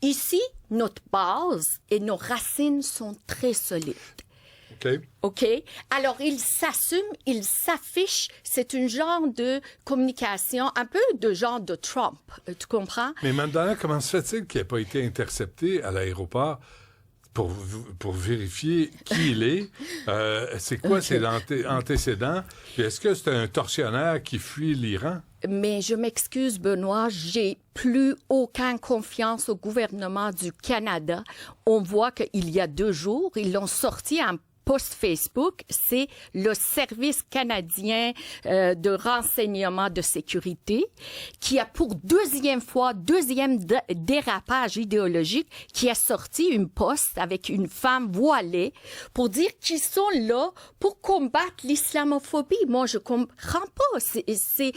Ici, notre base et nos racines sont très solides. OK? Alors, il s'assume, il s'affiche. C'est une genre de communication, un peu de genre de Trump. Tu comprends? Mais Mandela, comment se fait-il qu'il n'ait pas été intercepté à l'aéroport pour vérifier qui il est? C'est quoi ses antécédents? Puis est-ce que c'est un tortionnaire qui fuit l'Iran? Mais je m'excuse, Benoît, j'ai plus aucune confiance au gouvernement du Canada. On voit qu'il y a 2 jours, ils l'ont sorti en post Facebook, c'est le Service canadien de renseignement de sécurité qui a pour deuxième dérapage idéologique, qui a sorti une post avec une femme voilée pour dire qu'ils sont là pour combattre l'islamophobie. Moi, je comprends pas. Ce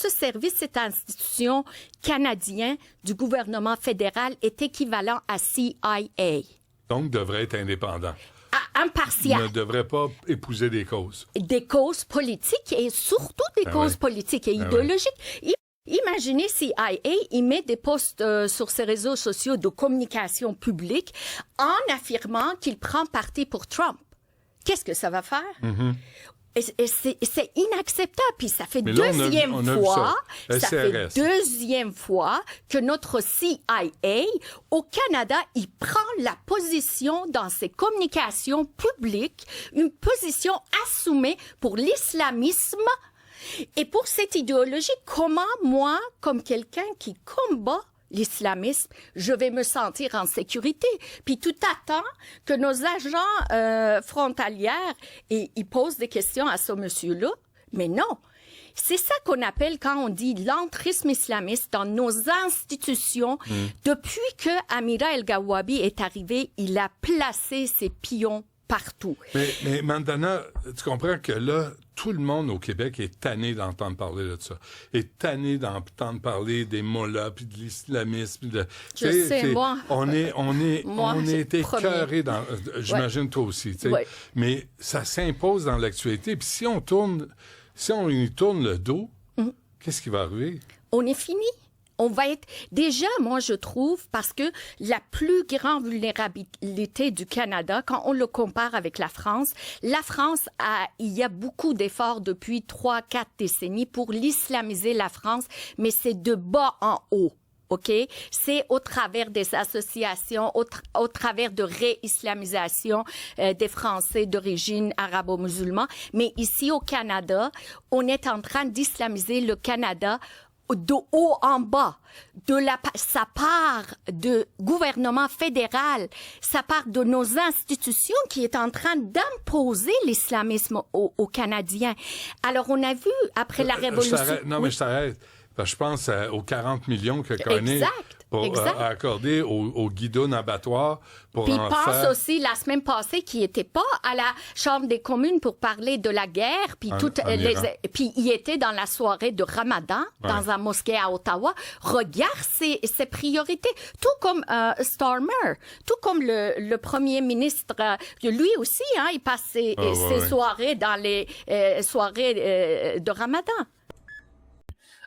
service, cette institution canadienne du gouvernement fédéral est équivalent à CIA. Donc, devrait être indépendant. Impartial. Il ne devrait pas épouser des causes. Des causes politiques et surtout des causes politiques et idéologiques. Imaginez CIA, il met des posts sur ses réseaux sociaux de communication publique en affirmant qu'il prend parti pour Trump. Qu'est-ce que ça va faire? Et c'est inacceptable. Puis ça fait deuxième fois que notre CIA au Canada, il prend la position dans ses communications publiques, une position assumée pour l'islamisme et pour cette idéologie. Comment moi, comme quelqu'un qui combat l'islamisme, je vais me sentir en sécurité. Puis tout attend que nos agents frontalières, et ils posent des questions à ce monsieur-là, mais non. C'est ça qu'on appelle quand on dit l'entrisme islamiste dans nos institutions. Depuis que Amira El-Gawabi est arrivé, il a placé ses pions partout. Mais Mandana, tu comprends que là, tout le monde au Québec est tanné d'entendre parler de ça. Est tanné d'entendre parler des mollahs, puis de l'islamisme. Je sais, moi. On est écœurés dans... J'imagine toi aussi, tu sais. Ouais. Mais ça s'impose dans l'actualité. Puis si on y tourne le dos, qu'est-ce qui va arriver? On est fini. On va être... Déjà, moi, je trouve, parce que la plus grande vulnérabilité du Canada, quand on le compare avec la France, il y a beaucoup d'efforts depuis 3-4 décennies pour l'islamiser la France, mais c'est de bas en haut. OK? C'est au travers des associations, au travers de réislamisation des Français d'origine arabo-musulmane. Mais ici, au Canada, on est en train d'islamiser le Canada de haut en bas, sa part de gouvernement fédéral, sa part de nos institutions qui est en train d'imposer l'islamisme aux Canadiens. Alors, on a vu, après la Révolution... Je t'arrête. Parce que je pense aux 40 millions que Carney a accordé au Guidoun abattoir pour Puis en pense faire... aussi, la semaine passée, qu'il n'était pas à la Chambre des communes pour parler de la guerre, puis puis il était dans la soirée de Ramadan, dans un mosquée à Ottawa. Regarde ses priorités. Tout comme Starmer, tout comme le premier ministre, lui aussi, il passe ses soirées dans les soirées de Ramadan.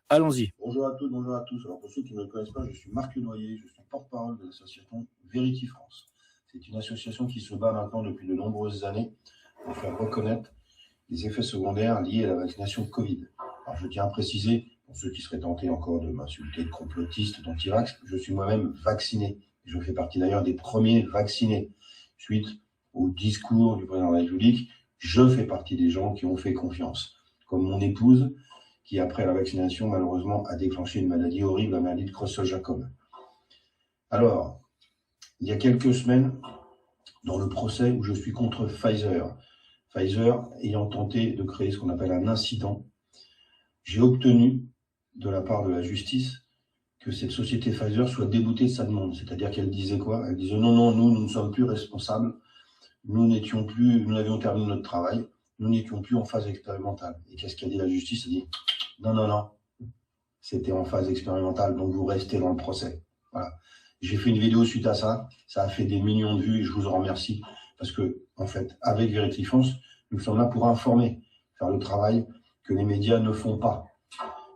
Allons-y. Bonjour à toutes, bonjour à tous. Alors pour ceux qui ne me connaissent pas, je suis Marc Lenoyer, je suis porte-parole de l'association Verity France. C'est une association qui se bat maintenant depuis de nombreuses années pour faire reconnaître les effets secondaires liés à la vaccination Covid. Alors je tiens à préciser, pour ceux qui seraient tentés encore de m'insulter de complotiste, d'anti-vax, je suis moi-même vacciné. Je fais partie d'ailleurs des premiers vaccinés. Suite au discours du président de la République, je fais partie des gens qui ont fait confiance. Comme mon épouse, qui, après la vaccination, malheureusement, a déclenché une maladie horrible, la maladie de Creutzfeldt-Jakob. Alors, il y a quelques semaines, dans le procès où je suis contre Pfizer ayant tenté de créer ce qu'on appelle un incident, j'ai obtenu, de la part de la justice, que cette société Pfizer soit déboutée de sa demande. C'est-à-dire qu'elle disait quoi? Elle disait non, nous ne sommes plus responsables, nous avions terminé notre travail, nous n'étions plus en phase expérimentale. Et qu'est-ce qu'a dit la justice? Elle dit non, c'était en phase expérimentale, donc vous restez dans le procès. Voilà. J'ai fait une vidéo suite à ça, ça a fait des millions de vues et je vous en remercie parce que, en fait, avec Verity France, nous sommes là pour informer, faire le travail que les médias ne font pas.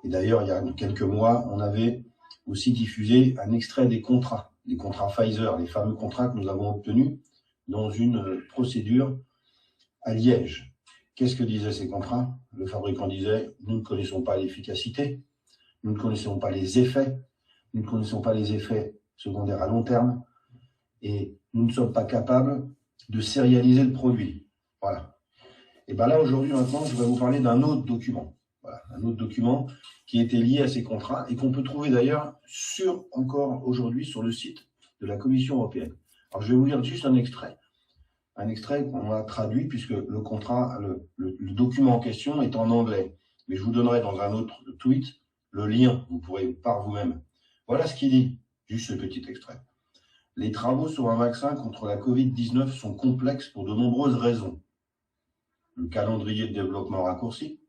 Et d'ailleurs, il y a quelques mois, on avait aussi diffusé un extrait des contrats les contrats Pfizer, les fameux contrats que nous avons obtenus dans une procédure à Liège. Qu'est-ce que disaient ces contrats? Le fabricant disait, nous ne connaissons pas l'efficacité, nous ne connaissons pas les effets, nous ne connaissons pas les effets secondaires à long terme, et nous ne sommes pas capables de sérialiser le produit. Voilà. Et bien là, aujourd'hui, maintenant, je vais vous parler d'un autre document. Voilà, un autre document qui était lié à ces contrats et qu'on peut trouver d'ailleurs encore aujourd'hui sur le site de la Commission européenne. Alors, je vais vous lire juste un extrait qu'on a traduit puisque le contrat, le document en question est en anglais. Mais je vous donnerai dans un autre tweet le lien, vous pourrez par vous-même. Voilà ce qu'il dit, juste ce petit extrait. Les travaux sur un vaccin contre la Covid-19 sont complexes pour de nombreuses raisons. Le calendrier de développement raccourci,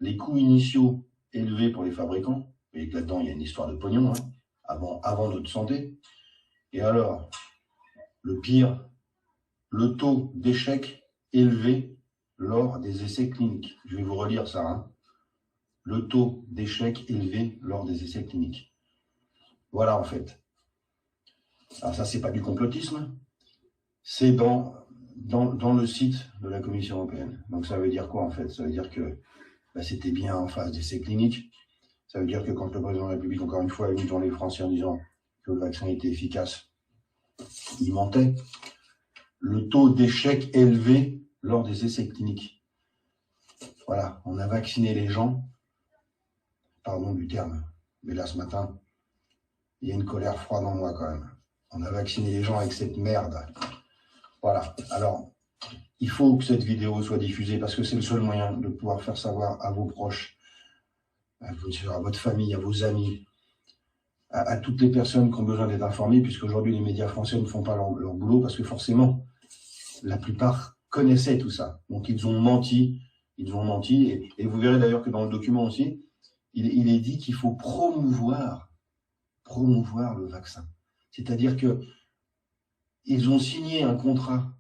les coûts initiaux élevés pour les fabricants, vous voyez que là-dedans il y a une histoire de pognon, hein, avant notre santé, et alors, le pire, le taux d'échec élevé lors des essais cliniques. Je vais vous relire ça, hein. Le taux d'échec élevé lors des essais cliniques. Voilà en fait. Alors ça, c'est pas du complotisme, c'est dans le site de la Commission européenne. Donc ça veut dire quoi en fait? Ça veut dire que c'était bien en phase d'essais cliniques. Ça veut dire que quand le président de la République, encore une fois, est venu dans les Français en disant que le vaccin était efficace, il mentait. Le taux d'échec élevé lors des essais cliniques. Voilà, on a vacciné les gens, pardon du terme, mais là ce matin, il y a une colère froide en moi quand même. On a vacciné les gens avec cette merde. Voilà, alors, il faut que cette vidéo soit diffusée parce que c'est le seul moyen de pouvoir faire savoir à vos proches, à votre famille, à vos amis, à toutes les personnes qui ont besoin d'être informées, puisqu'aujourd'hui les médias français ne font pas leur boulot parce que forcément, la plupart connaissaient tout ça. Donc ils ont menti, et vous verrez d'ailleurs que dans le document aussi, il est dit qu'il faut promouvoir le vaccin. C'est-à-dire que ils ont signé un contrat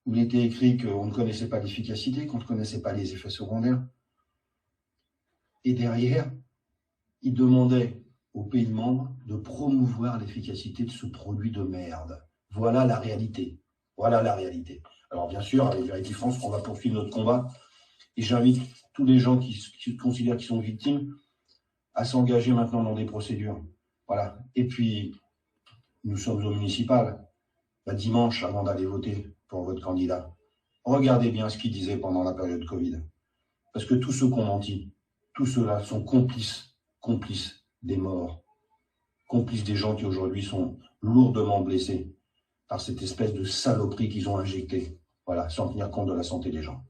où il était écrit qu'on ne connaissait pas l'efficacité, qu'on ne connaissait pas les effets secondaires. Et derrière, ils demandaient aux pays membres de promouvoir l'efficacité de ce produit de merde. Voilà la réalité. Voilà la réalité. Alors bien sûr, avec Vérité France, on va poursuivre notre combat. Et j'invite tous les gens qui considèrent qu'ils sont victimes à s'engager maintenant dans des procédures. Voilà. Et puis, nous sommes au municipal. Dimanche, avant d'aller voter pour votre candidat, regardez bien ce qu'il disait pendant la période Covid. Parce que tous ceux qui ont menti, tous ceux-là sont complices des morts, complices des gens qui aujourd'hui sont lourdement blessés par cette espèce de saloperie qu'ils ont injectée, voilà, sans tenir compte de la santé des gens.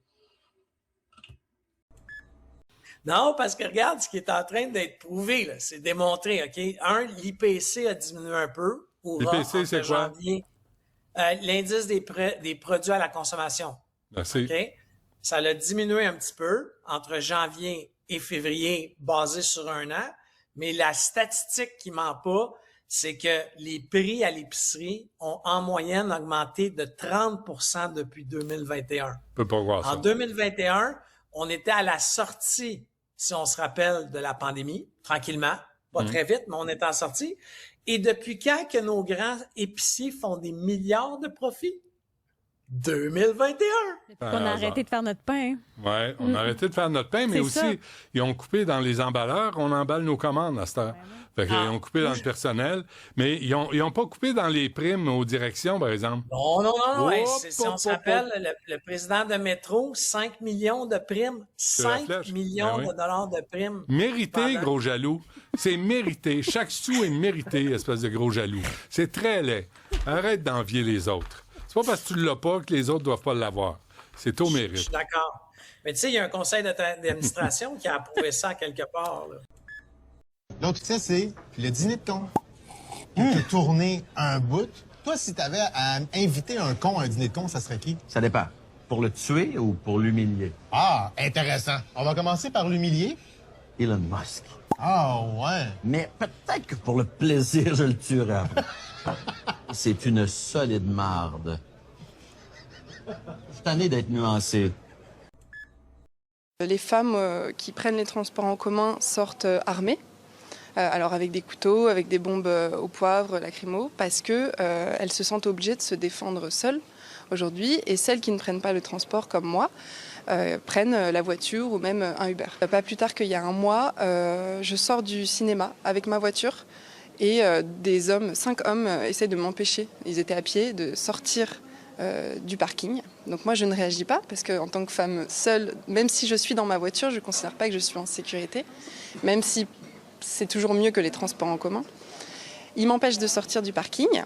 Non, parce que regarde ce qui est en train d'être prouvé, là, c'est démontré, OK? L'IPC a diminué un peu. L'IPC, c'est quoi? Janvier, l'indice des produits à la consommation. Merci. OK? Ça l'a diminué un petit peu entre janvier et février, basé sur un an. Mais la statistique qui ment pas, c'est que les prix à l'épicerie ont en moyenne augmenté de 30% depuis 2021. Je peux pas voir ça. En 2021, on était à la sortie, si on se rappelle, de la pandémie, tranquillement, pas très vite, mais on est en sortie. Et depuis quand que nos grands épiciers font des milliards de profits? 2021! On a arrêté de faire notre pain. Oui, on a arrêté de faire notre pain, mais aussi, ça. ils ont coupé dans les emballeurs, on emballe nos commandes à cette heure. Fait qu'ils ont coupé dans le personnel, mais ils ont pas coupé dans les primes aux directions, par exemple. Non. Si on se rappelle, le président de Métro, 5 millions de primes. 5 millions de dollars de primes. Mérité, gros jaloux. C'est mérité. Chaque sou est mérité, espèce de gros jaloux. C'est très laid. Arrête d'envier les autres. C'est pas parce que tu l'as pas que les autres doivent pas l'avoir. C'est au mérite. Je suis d'accord. Mais tu sais, il y a un conseil d'administration qui a approuvé ça quelque part, là. Donc, ça, c'est le dîner de con. Il peut tourner un bout. Toi, si t'avais à inviter un con à un dîner de con, ça serait qui? Ça dépend. Pour le tuer ou pour l'humilier? Ah, intéressant. On va commencer par l'humilier. Elon Musk. Ah, ouais. Mais peut-être que pour le plaisir, je le tuerai après. C'est une solide marde. Je suis tanné d'être nuancé. Les femmes qui prennent les transports en commun sortent armées. alors avec des couteaux, avec des bombes au poivre, lacrymo, parce qu'elles se sentent obligées de se défendre seules aujourd'hui, et celles qui ne prennent pas le transport comme moi prennent la voiture ou même un Uber. Pas plus tard qu'il y a un mois, je sors du cinéma avec ma voiture et 5 hommes essaient de m'empêcher, ils étaient à pied, de sortir du parking. Donc moi je ne réagis pas parce qu'en tant que femme seule, même si je suis dans ma voiture, je ne considère pas que je suis en sécurité, même si c'est toujours mieux que les transports en commun. Ils m'empêchent de sortir du parking,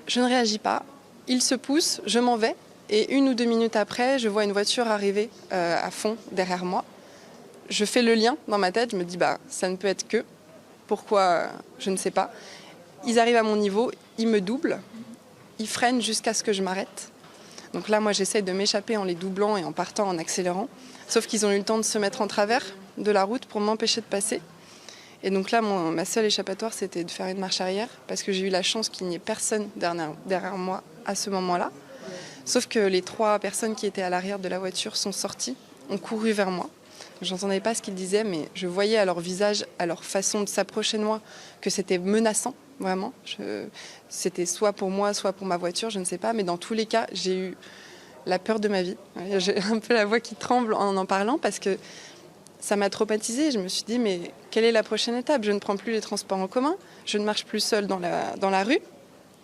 je ne réagis pas, ils se poussent, je m'en vais et 1 ou 2 minutes après, je vois une voiture arriver à fond derrière moi. Je fais le lien dans ma tête, je me dis ça ne peut être que. Pourquoi, je ne sais pas. Ils arrivent à mon niveau, ils me doublent, ils freinent jusqu'à ce que je m'arrête. Donc là, moi, j'essaie de m'échapper en les doublant et en partant en accélérant. Sauf qu'ils ont eu le temps de se mettre en travers de la route pour m'empêcher de passer. Et donc là, ma seule échappatoire, c'était de faire une marche arrière parce que j'ai eu la chance qu'il n'y ait personne derrière moi à ce moment-là. Sauf que les 3 personnes qui étaient à l'arrière de la voiture sont sorties, ont couru vers moi. J'entendais pas ce qu'ils disaient, mais je voyais à leur visage, à leur façon de s'approcher de moi, que c'était menaçant, vraiment. C'était soit pour moi, soit pour ma voiture, je ne sais pas. Mais dans tous les cas, j'ai eu la peur de ma vie. J'ai un peu la voix qui tremble en parlant parce que ça m'a traumatisée. Je me suis dit, mais quelle est la prochaine étape? Je ne prends plus les transports en commun, je ne marche plus seule dans la rue.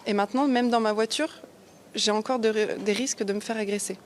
Et maintenant, même dans ma voiture, j'ai encore des risques de me faire agresser.